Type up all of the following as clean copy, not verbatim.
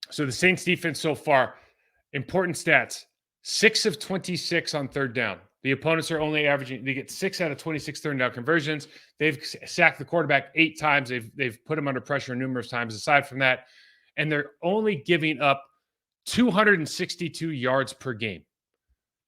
So the Saints defense so far, important stats: 6 of 26 on third down. The opponents are only averaging; they get 6 out of 26 third down conversions. They've sacked the quarterback 8 times. They've put him under pressure numerous times. Aside from that, and they're only giving up 262 yards per game.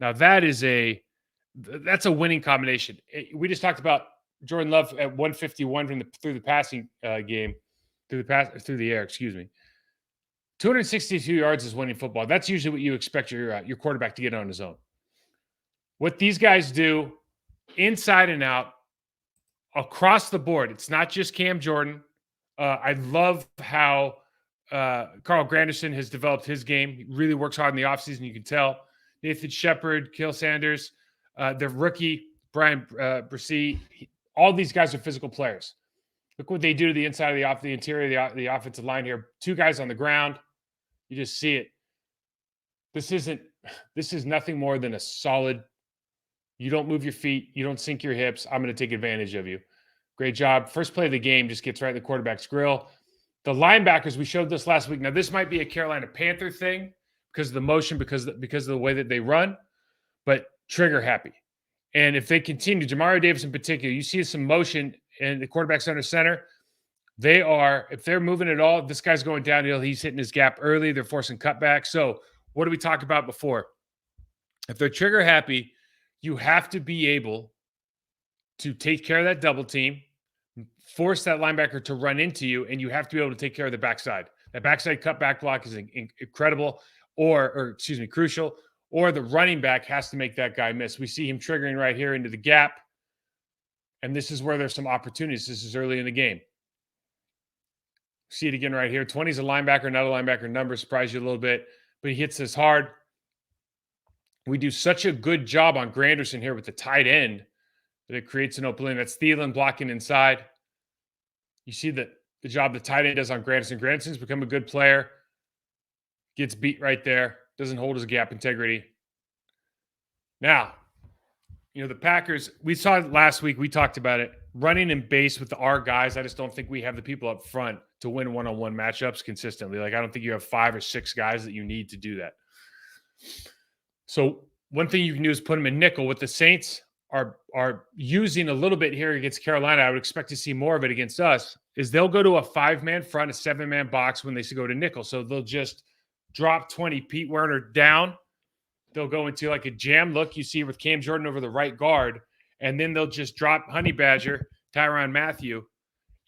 Now that's a winning combination. We just talked about Jordan Love at 151 through the passing game, through the air. Excuse me. 262 yards is winning football. That's usually what you expect your quarterback to get on his own. What these guys do, inside and out, across the board. It's not just Cam Jordan. I love how Carl Granderson has developed his game. He really works hard in the offseason. You can tell. Nathan Shepard, Kill Sanders, the rookie, Brian Bresee. All these guys are physical players. Look what they do to the inside of the interior of the offensive line here. 2 guys on the ground. You just see it. This is nothing more than a solid, you don't move your feet, you don't sink your hips, I'm going to take advantage of you. Great job. First play of the game just gets right in the quarterback's grill. The linebackers, we showed this last week. Now, this might be a Carolina Panther thing because of the motion, because of the way that they run, but trigger happy. And if they continue, Jamario Davis in particular, you see some motion and the quarterback's under center. If they're moving at all, this guy's going downhill. He's hitting his gap early. They're forcing cutbacks. So what did we talk about before? If they're trigger happy, you have to be able to take care of that double team, force that linebacker to run into you, and you have to be able to take care of the backside. That backside cutback block is incredible, crucial. Or the running back has to make that guy miss. We see him triggering right here into the gap, and this is where there's some opportunities. This is early in the game. See it again right here. 20 is a linebacker, not a linebacker number. Surprise you a little bit, but he hits this hard. We do such a good job on Granderson here with the tight end that it creates an opening. That's Thielen blocking inside. You see the job the tight end does on Granderson. Granderson's become a good player. Gets beat right there. Doesn't hold his gap integrity. Now, the Packers, we saw it last week. We talked about it. Running in base with our guys, I just don't think we have the people up front to win one-on-one matchups consistently. I don't think you have 5 or 6 guys that you need to do that. So one thing you can do is put them in nickel. What the Saints are using a little bit here against Carolina, I would expect to see more of it against us, is they'll go to a 5-man front, a 7-man box when they go to nickel. So they'll just drop 20 Pete Werner down. They'll go into like a jam look you see with Cam Jordan over the right guard, and then they'll just drop Honey Badger, Tyrann Mathieu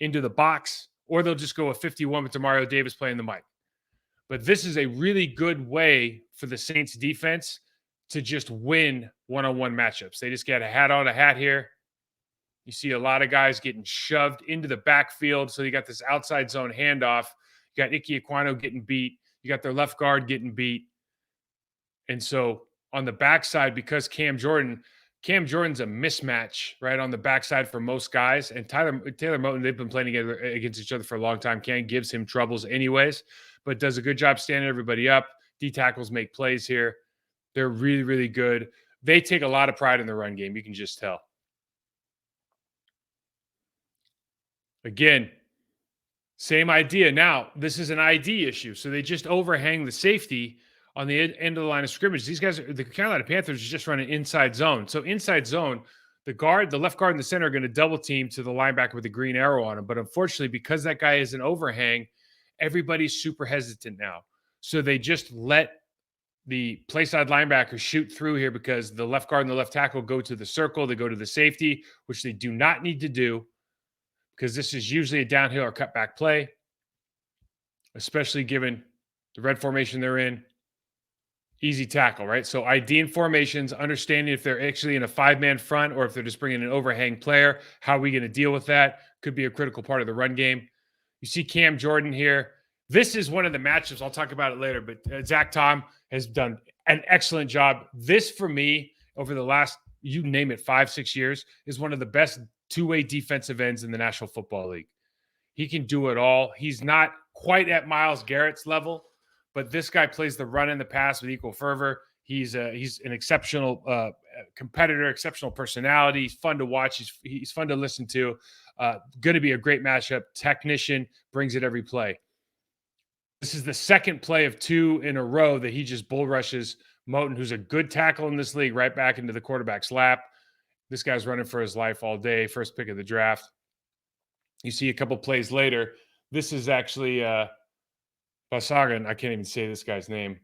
into the box, or they'll just go a 51 with Demario Davis playing the mic. But this is a really good way for the Saints defense to just win one-on-one matchups. They just get a hat on a hat here. You see a lot of guys getting shoved into the backfield. So you got this outside zone handoff. You got Ike Ekwonu getting beat. You got their left guard getting beat. And so on the backside, because Cam Jordan's a mismatch, right, on the backside for most guys. And Taylor Moton, they've been playing together against each other for a long time. Cam gives him troubles anyways, but does a good job standing everybody up. D tackles make plays here. They're really, really good. They take a lot of pride in the run game. You can just tell. Again, same idea. Now, this is an ID issue. So they just overhang the safety on the end of the line of scrimmage. These guys, the Carolina Panthers, are just running inside zone. So inside zone, the left guard and the center are going to double team to the linebacker with the green arrow on him. But unfortunately, because that guy is an overhang, everybody's super hesitant now. So they just let the play side linebacker shoot through here because the left guard and the left tackle go to the circle. They go to the safety, which they do not need to do because this is usually a downhill or cutback play, especially given the red formation they're in. Easy tackle, right? So ID and formations, understanding if they're actually in a 5-man front or if they're just bringing an overhang player, how are we going to deal with that? Could be a critical part of the run game. You see Cam Jordan here. This is one of the matchups. I'll talk about it later, but Zach Tom has done an excellent job. This, for me, over the last, you name it, 5-6 years, is one of the best two-way defensive ends in the National Football League. He can do it all. He's not quite at Myles Garrett's level, but this guy plays the run and the pass with equal fervor. He's an exceptional competitor, exceptional personality. He's fun to watch. He's fun to listen to. Going to be a great matchup. Technician, brings it every play. This is the second play of 2 in a row that he just bull rushes Moton, who's a good tackle in this league, right back into the quarterback's lap. This guy's running for his life all day. First pick of the draft. You see a couple plays later. This is actually Basagan. I can't even say this guy's name.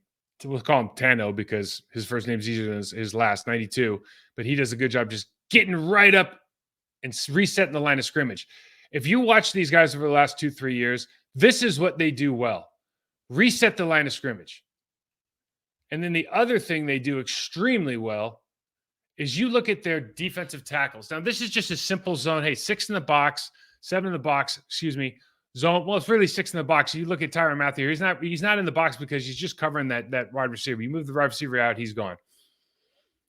We'll call him Tano because his first name's easier than his last, 92. But he does a good job just getting right up and resetting the line of scrimmage. If you watch these guys over the last 2-3 years, this is what they do well. Reset the line of scrimmage. And then the other thing they do extremely well is you look at their defensive tackles. Now, this is just a simple zone. Hey, 6 in the box, 7 in the box, zone. Well, it's really 6 in the box. You look at Tyrann Mathieu. He's not in the box because he's just covering that wide receiver. You move the wide receiver out, he's gone.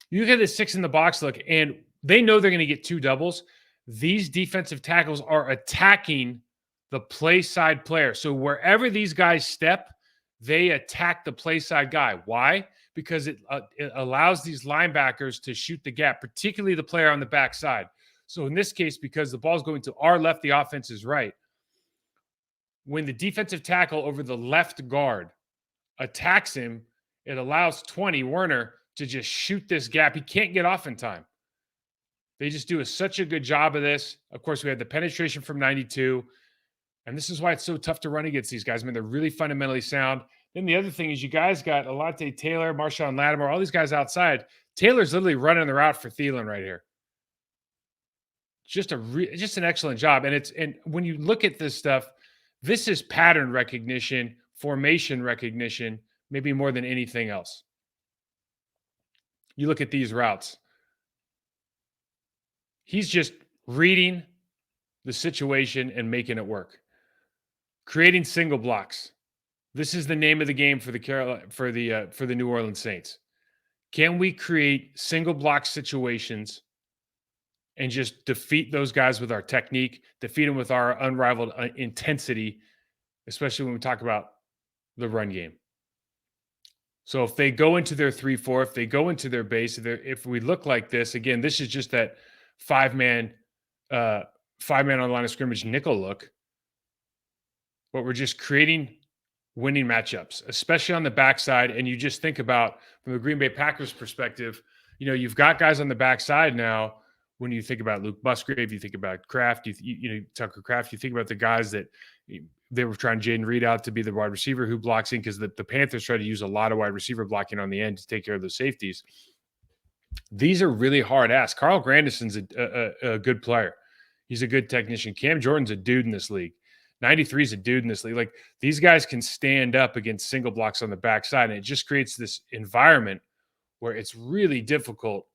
You look at the 6 in the box look, and they know they're going to get 2 doubles. These defensive tackles are attacking the play side player. So wherever these guys step, they attack the play side guy. Why? Because it allows these linebackers to shoot the gap, particularly the player on the backside. So in this case, because the ball's going to our left, the offense is right. When the defensive tackle over the left guard attacks him, it allows 20, Werner, to just shoot this gap. He can't get off in time. They just do such a good job of this. Of course, we had the penetration from 92. And this is why it's so tough to run against these guys. I mean, they're really fundamentally sound. Then the other thing is you guys got Alontae Taylor, Marshawn Lattimore, all these guys outside. Taylor's literally running the route for Thielen right here. Just an excellent job. And when you look at this stuff, this is pattern recognition, formation recognition, maybe more than anything else. You look at these routes. He's just reading the situation and making it work. Creating single blocks. This is the name of the game for the New Orleans Saints. Can we create single block situations and just defeat those guys with our technique, defeat them with our unrivaled intensity, especially when we talk about the run game? So if they go into their 3-4, if they go into their base, if we look like this, again, this is just that five-man on the line of scrimmage nickel look. But we're just creating winning matchups, especially on the backside. And you just think about, from the Green Bay Packers perspective, you've got guys on the backside now. When you think about Luke Musgrave, you think about Kraft, Tucker Kraft, you think about the guys that they were trying Jaden Reed out to be the wide receiver who blocks in, because the Panthers try to use a lot of wide receiver blocking on the end to take care of the safeties. These are really hard asks. Carl Granderson's a good player. He's a good technician. Cam Jordan's a dude in this league. 93 is a dude in this league. Like, these guys can stand up against single blocks on the backside, and it just creates this environment where it's really difficult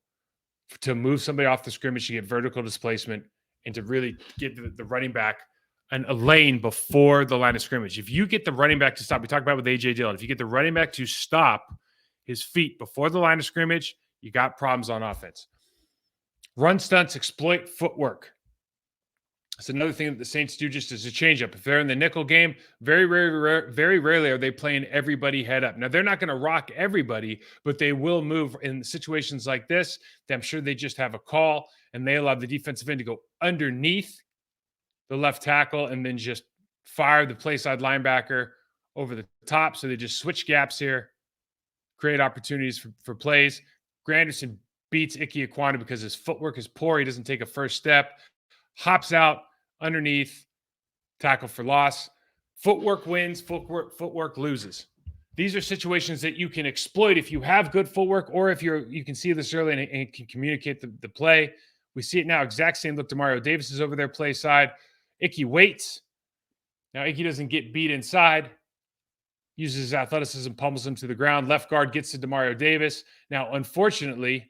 to move somebody off the scrimmage, to get vertical displacement, and to really get the running back a lane before the line of scrimmage. If you get the running back to stop, we talked about with A.J. Dillon, if you get the running back to stop his feet before the line of scrimmage, you got problems on offense. Run stunts exploit footwork. It's another thing that the Saints do just as a changeup. If they're in the nickel game, very rarely are they playing everybody head up. Now, they're not going to rock everybody, but they will move in situations like this. I'm sure they just have a call, and they allow the defensive end to go underneath the left tackle and then just fire the play side linebacker over the top. So they just switch gaps here, create opportunities for plays. Granderson beats Ike Ekwonu because his footwork is poor. He doesn't take a first step. Hops out underneath, tackle for loss. Footwork wins, footwork loses. These are situations that you can exploit if you have good footwork, or if you can see this early and can communicate the play. We see it now. Exact same look. Demario Davis is over there, play side. Icky waits. Now Icky doesn't get beat inside. Uses his athleticism, pummels him to the ground. Left guard gets to Demario Davis. Now, unfortunately,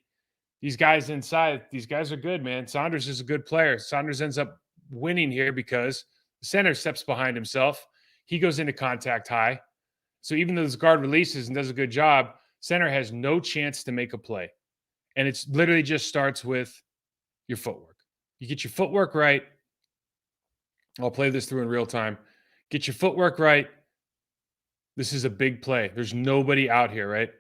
these guys inside, these guys are good, man. Saunders is a good player. Saunders ends up winning here because the center steps behind himself. He goes into contact high. So even though this guard releases and does a good job, center has no chance to make a play. And it's literally just starts with your footwork. You get your footwork right. I'll play this through in real time. Get your footwork right. This is a big play. There's nobody out here, right?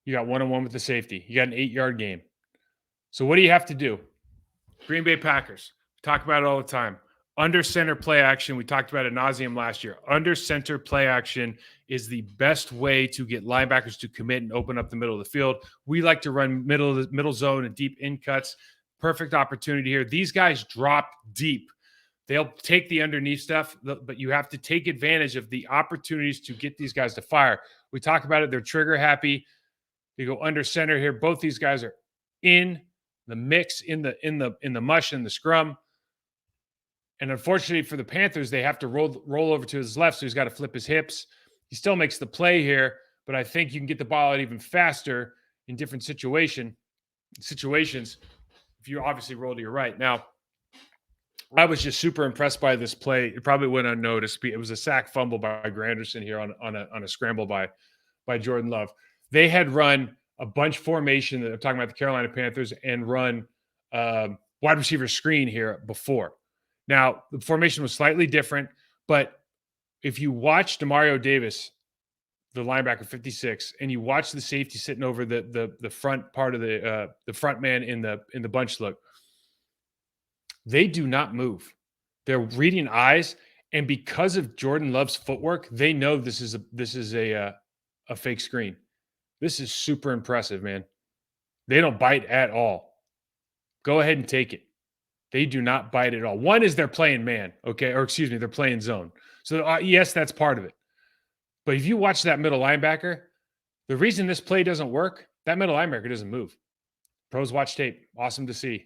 You got one-on-one with the safety. You got an 8-yard game. So what do you have to do? Green Bay Packers. We talk about it all the time. Under center play action, we talked about ad nauseum last year. Under center play action is the best way to get linebackers to commit and open up the middle of the field. We like to run middle zone and deep in cuts. Perfect opportunity here. These guys drop deep. They'll take the underneath stuff, but you have to take advantage of the opportunities to get these guys to fire. We talk about it. They're trigger happy. They go under center here. Both these guys are in the mix, in the mush, in the scrum. And unfortunately for the Panthers, they have to roll over to his left, so he's got to flip his hips. He still makes the play here, but I think you can get the ball out even faster in different situations if you obviously roll to your right. Now, I was just super impressed by this play. It probably went unnoticed. It was a sack fumble by Granderson here on a scramble by Jordan Love. They had run a bunch formation that I'm talking about the Carolina Panthers and run wide receiver screen here before. Now, the formation was slightly different, but if you watch Demario Davis, the linebacker 56, and you watch the safety sitting over the front part of the front man in the bunch look, they do not move. They're reading eyes, and because of Jordan Love's footwork, they know this is a fake screen. This is super impressive, man. They don't bite at all. Go ahead and take it. They do not bite at all. One is they're playing man, okay? Or excuse me, they're playing zone. So yes, that's part of it. But if you watch that middle linebacker, the reason this play doesn't work, that middle linebacker doesn't move. Pros watch tape. Awesome to see.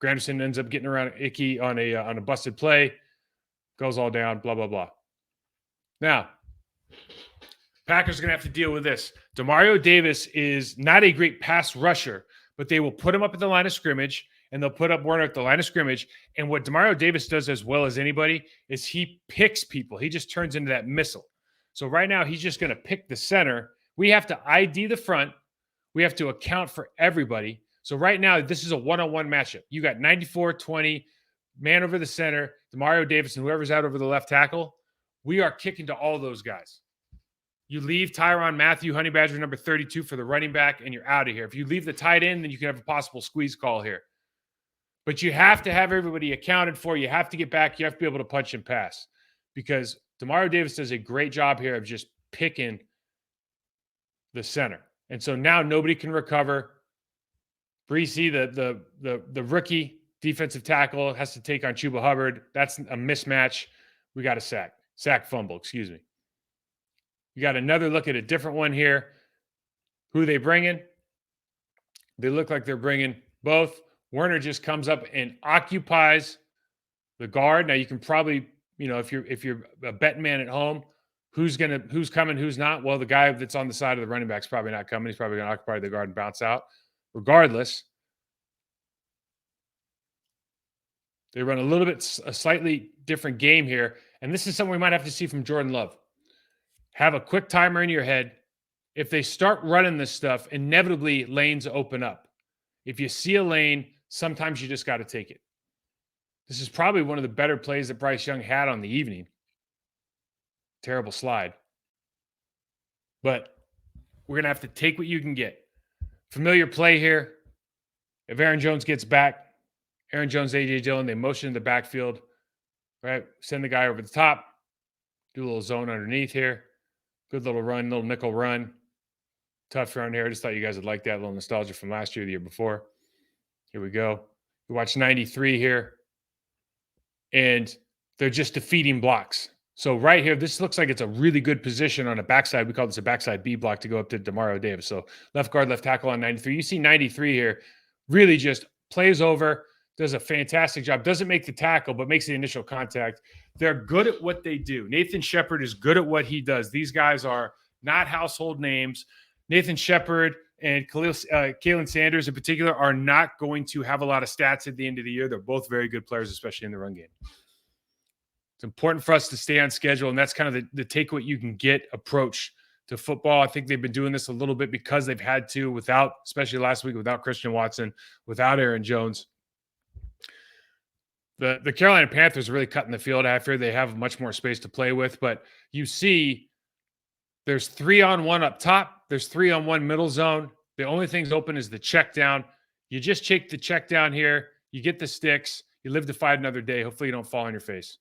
Granderson ends up getting around Icky on a busted play. Goes all down, blah, blah, blah. Now, Packers are going to have to deal with this. Demario Davis is not a great pass rusher, but they will put him up at the line of scrimmage, and they'll put up Werner at the line of scrimmage. And what Demario Davis does as well as anybody is he picks people. He just turns into that missile. So right now, he's just going to pick the center. We have to ID the front. We have to account for everybody. So right now, this is a one-on-one matchup. You got 94-20, man over the center, Demario Davis, and whoever's out over the left tackle. We are kicking to all those guys. You leave Tyrann Mathieu, Honey Badger number 32 for the running back, and you're out of here. If you leave the tight end, then you can have a possible squeeze call here. But you have to have everybody accounted for. You have to get back. You have to be able to punch and pass because Demario Davis does a great job here of just picking the center. And so now nobody can recover. Breesy, the rookie defensive tackle, has to take on Chuba Hubbard. That's a mismatch. We got a sack fumble, excuse me. You got another look at a different one here. Who are they bringing? They look like they're bringing both. Werner just comes up and occupies the guard. Now you can probably, if you're a betting man at home, who's coming, who's not? Well, the guy that's on the side of the running back's probably not coming. He's probably going to occupy the guard and bounce out. Regardless, they run a slightly different game here. And this is something we might have to see from Jordan Love. Have a quick timer in your head. If they start running this stuff, inevitably lanes open up. If you see a lane, sometimes you just got to take it. This is probably one of the better plays that Bryce Young had on the evening. Terrible slide. But we're going to have to take what you can get. Familiar play here. If Aaron Jones gets back, Aaron Jones, A.J. Dillon, they motion in the backfield. Right? Send the guy over the top. Do a little zone underneath here. Good little run, little nickel run. Tough run here. I just thought you guys would like that. A little nostalgia from last year, the year before. Here we go. We watch 93 here. And they're just defeating blocks. So right here, this looks like it's a really good position on a backside. We call this a backside B block to go up to Demario Davis. So left guard, left tackle on 93. You see 93 here really just plays over, does a fantastic job. Doesn't make the tackle, but makes the initial contact. They're good at what they do. Nathan Shepard is good at what he does. These guys are not household names. Nathan Shepard and Kalen Sanders in particular are not going to have a lot of stats at the end of the year. They're both very good players, especially in the run game. It's important for us to stay on schedule, and that's kind of the take what you can get approach to football. I think they've been doing this a little bit because they've had to without, especially last week, without Christian Watson, without Aaron Jones. The Carolina Panthers are really cutting the field after. They have much more space to play with, but you see there's 3-on-1 up top. There's 3-on-1 middle zone. The only thing's open is the check down. You just check the check down here. You get the sticks. You live to fight another day. Hopefully, you don't fall on your face.